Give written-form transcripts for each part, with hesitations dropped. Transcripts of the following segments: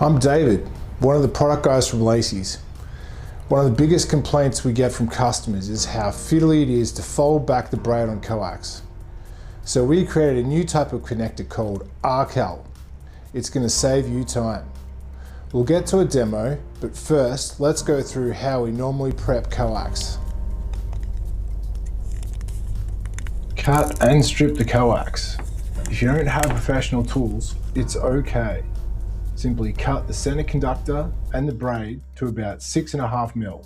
I'm David, one of the product guys from Lacey's. One of the biggest complaints we get from customers is how fiddly it is to fold back the braid on coax. So we created a new type of connector called Arecal. It's going to save you time. We'll get to a demo, but first let's go through how we normally prep coax. Cut and strip the coax. If you don't have professional tools, it's okay. Simply cut the center conductor and the braid to about 6.5 mil.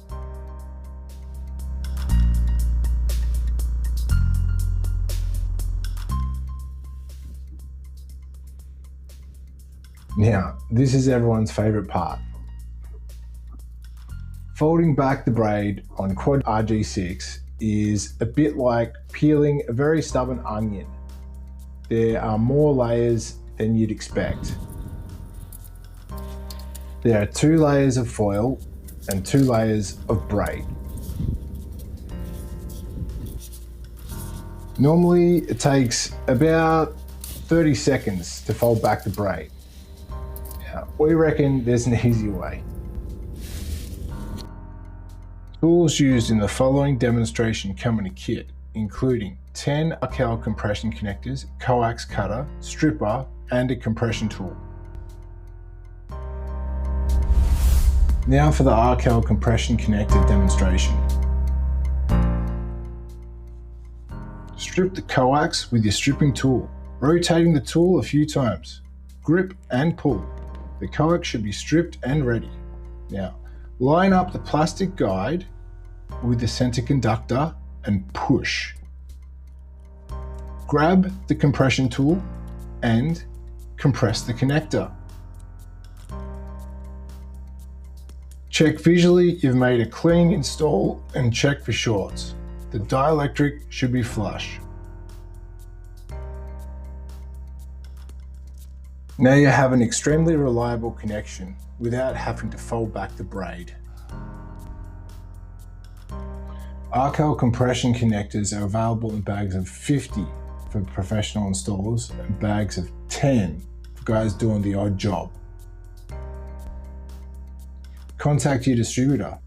Now, this is everyone's favorite part. Folding back the braid on quad RG6 is a bit like peeling a very stubborn onion. There are more layers than you'd expect. There are 2 layers of foil and 2 layers of braid. Normally it takes about 30 seconds to fold back the braid. Now, we reckon there's an easier way. Tools used in the following demonstration come in a kit, including 10 Arecal compression connectors, coax cutter, stripper, and a compression tool. Now for the Arecal compression connector demonstration. Strip the coax with your stripping tool, rotating the tool a few times. Grip and pull. The coax should be stripped and ready. Now, line up the plastic guide with the center conductor and push. Grab the compression tool and compress the connector. Check visually you've made a clean install and check for shorts. The dielectric should be flush. Now you have an extremely reliable connection without having to fold back the braid. Arecal compression connectors are available in bags of 50 for professional installers and bags of 10 for guys doing the odd job. Contact your distributor